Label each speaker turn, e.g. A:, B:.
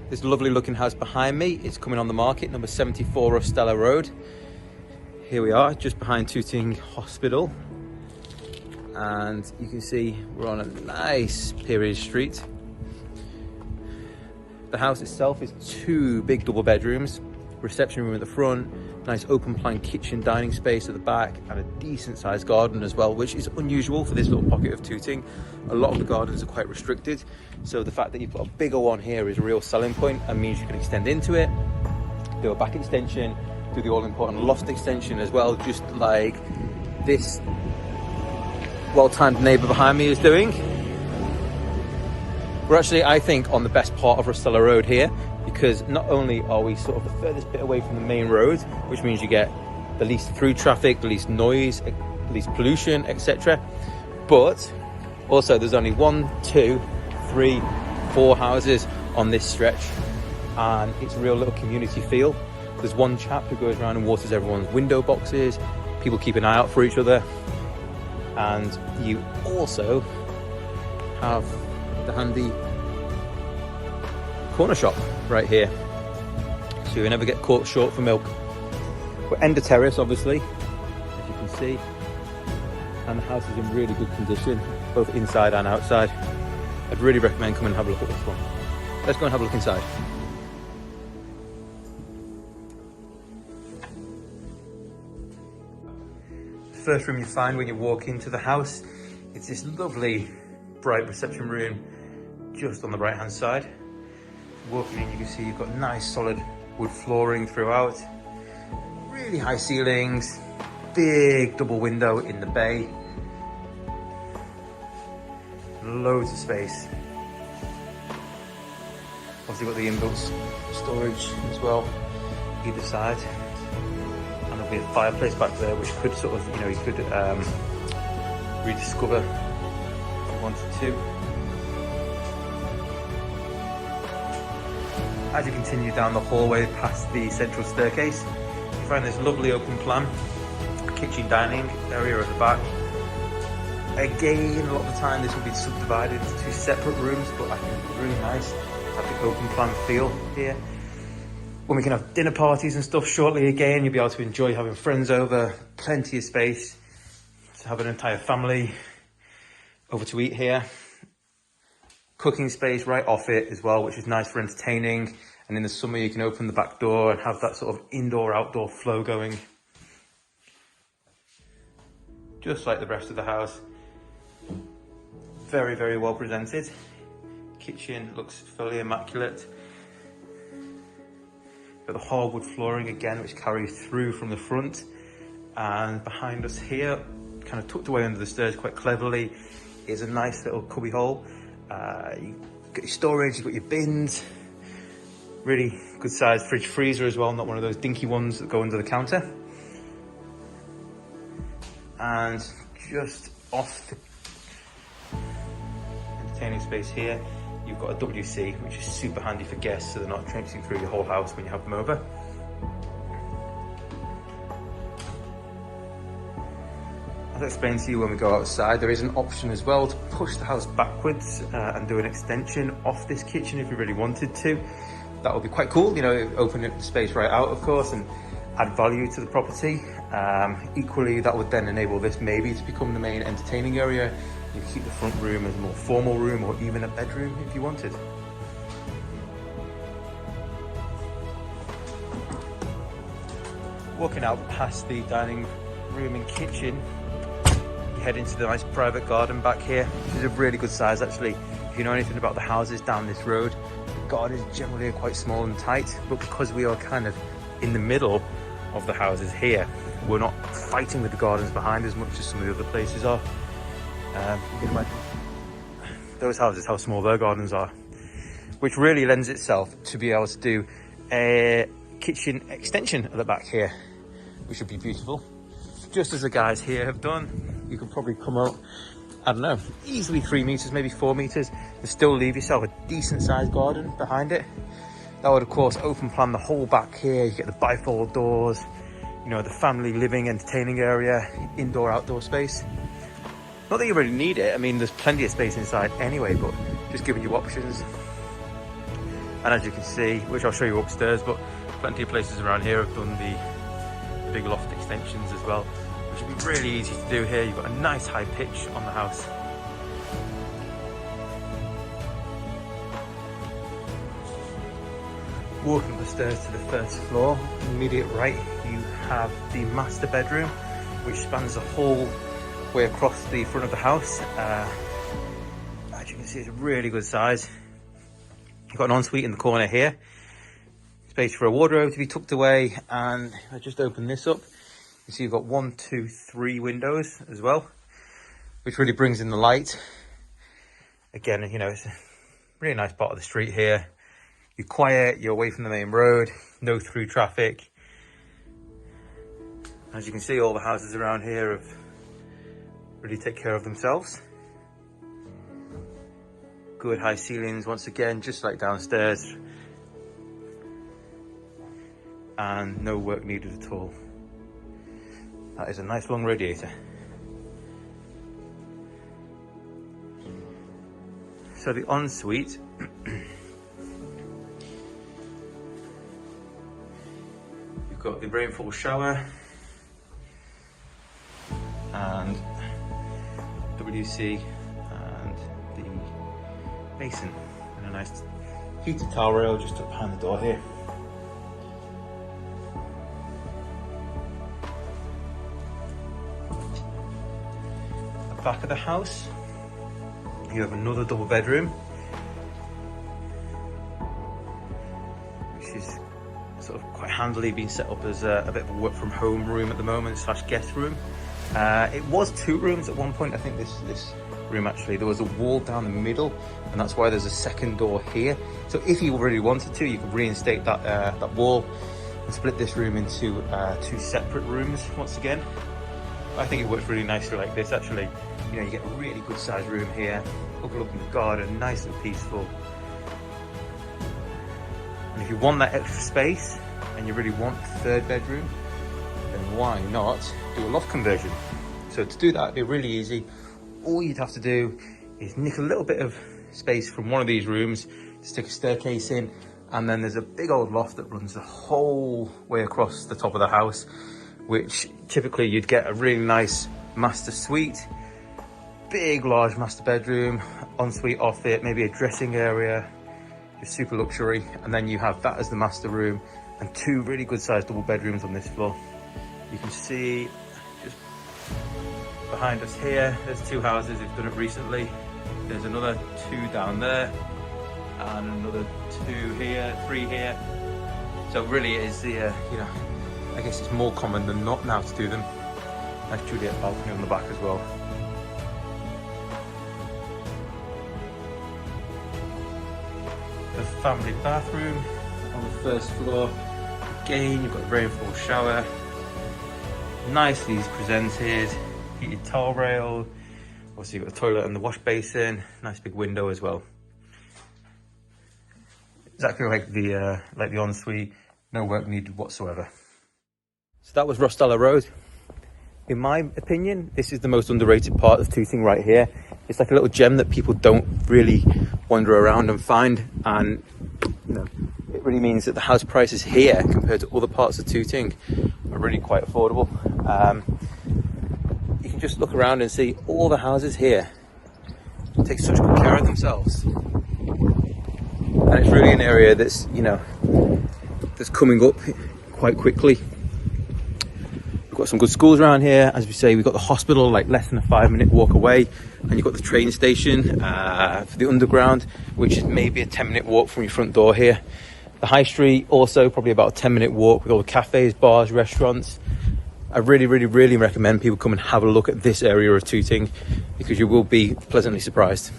A: This lovely looking house behind me, it's coming on the market, number 74 Rostella Road. Here we are, just behind Tooting Hospital. And you can see we're on a nice period street. The house itself is 2 big double bedrooms, reception room at the front, nice open plan kitchen dining space at the back, and a decent sized garden as well, which is unusual for this little pocket of Tooting. A lot of the gardens are quite restricted, so the fact that you've got a bigger one here is a real selling point and means you can extend into it, do a back extension, do the all important loft extension as well, just like this well-timed neighbour behind me is doing. We're actually, I think, on the best part of Rostella Road here, because not only are we sort of the furthest bit away from the main road, which means you get the least through traffic, the least noise, the least pollution, etc. But also there's only 1, 2, 3, 4 houses on this stretch, and it's a real little community feel. There's one chap who goes around and waters everyone's window boxes. People keep an eye out for each other. And you also have the handy corner shop right here, so you never get caught short for milk. We're end of terrace, obviously, as you can see, and the house is in really good condition, both inside and outside. I'd really recommend coming and have a look at this one. Let's go and have a look inside. The first room you find when you walk into the house, it's this lovely bright reception room just on the right hand side. Walking in, you can see you've got nice solid wood flooring throughout, really high ceilings, big double window in the bay, loads of space. Obviously got the inbuilt storage as well either side, and there'll be a fireplace back there which could sort of, you could rediscover if you wanted to. As you continue down the hallway past the central staircase, you find this lovely open plan kitchen dining area at the back. Again, a lot of the time this will be subdivided into 2 separate rooms, but I think it's really nice to have the open plan feel here. When we can have dinner parties and stuff shortly again, you'll be able to enjoy having friends over, plenty of space to have an entire family over to eat here. Cooking space right off it as well, which is nice for entertaining. And in the summer you can open the back door and have that sort of indoor-outdoor flow going. Just like the rest of the house. Very, very well presented. Kitchen looks fully immaculate. Got the hardwood flooring again, which carries through from the front. And behind us here, kind of tucked away under the stairs quite cleverly, is a nice little cubby hole. You've got your storage, you've got your bins, really good sized fridge freezer as well, not one of those dinky ones that go under the counter. And just off the entertaining space here, you've got a WC, which is super handy for guests so they're not traipsing through your whole house when you have them over. As I explained to you when we go outside, there is an option as well to push the house backwards and do an extension off this kitchen if you really wanted to. That would be quite cool, open the space right out, of course, and add value to the property. Equally, that would then enable this maybe to become the main entertaining area. You can keep the front room as a more formal room or even a bedroom if you wanted. Walking out past the dining room and kitchen, head into the nice private garden back here, which is a really good size actually. If you know anything about the houses down this road, the garden is generally quite small and tight, but because we are kind of in the middle of the houses here, we're not fighting with the gardens behind as much as some of the other places are. You can imagine those houses, how small their gardens are, which really lends itself to be able to do a kitchen extension at the back here, which would be beautiful. Just as the guys here have done, you could probably come out, I don't know, easily 3 meters, maybe 4 meters, and still leave yourself a decent sized garden behind it. That would of course open plan the whole back here. You get the bifold doors, the family living, entertaining area, indoor, outdoor space. Not that you really need it. I mean, there's plenty of space inside anyway, but just giving you options. And as you can see, which I'll show you upstairs, but plenty of places around here have done the big loft extensions as well, which would be really easy to do here. You've got a nice high pitch on the house. Walking up the stairs to the first floor, immediate right, you have the master bedroom, which spans the whole way across the front of the house. As you can see, it's a really good size. You've got an ensuite in the corner here, space for a wardrobe to be tucked away, and if I just open this up, you see you've got 1, 2, 3 windows as well, which really brings in the light. Again, you know, it's a really nice part of the street here. You're quiet, you're away from the main road, no through traffic. As you can see, all the houses around here have really take care of themselves. Good high ceilings once again, just like downstairs, and no work needed at all. That is a nice long radiator. So the ensuite, you've got the rainfall shower and WC and the basin, and a nice heated towel rail just up behind the door here. At the back of the house, you have another double bedroom, which is sort of quite handily being set up as a bit of a work from home room at the moment / guest room. It was 2 rooms at one point. I think this room, actually, there was a wall down the middle, and that's why there's a second door here. So if you really wanted to, you could reinstate that wall and split this room into 2 separate rooms once again. I think it works really nicely like this, actually. You know, you get a really good sized room here, overlooking the garden, nice and peaceful. And if you want that extra space and you really want a 3rd bedroom, then why not do a loft conversion? So to do that, it'd be really easy. All you'd have to do is nick a little bit of space from one of these rooms, stick a staircase in, and then there's a big old loft that runs the whole way across the top of the house, which typically you'd get a really nice master suite, big large master bedroom, ensuite off it, maybe a dressing area, just super luxury. And then you have that as the master room and 2 really good sized double bedrooms on this floor. You can see just behind us here, there's 2 houses who've done it recently. There's another 2 down there and another 2 here, 3 here. So really it is the, you know, I guess it's more common than not now to do them. Nice Juliet balcony on the back as well. The family bathroom on the first floor. Again, you've got the rainfall shower. Nicely presented, heated towel rail. Also, you've got the toilet and the wash basin. Nice big window as well. Exactly like the ensuite. No work needed whatsoever. So that was Rostella Road. In my opinion, this is the most underrated part of Tooting right here. It's like a little gem that people don't really wander around and find, and you know, it really means that the house prices here compared to other parts of Tooting are really quite affordable. You can just look around and see all the houses here take such good care of themselves, and it's really an area that's, you know, that's coming up quite quickly. We've got some good schools around here. As we say, we've got the hospital like less than a 5-minute walk away, and you've got the train station for the underground, which is maybe a 10-minute walk from your front door here. The high street also probably about a 10-minute walk with all the cafes, bars, restaurants. I really recommend people come and have a look at this area of Tooting, because you will be pleasantly surprised.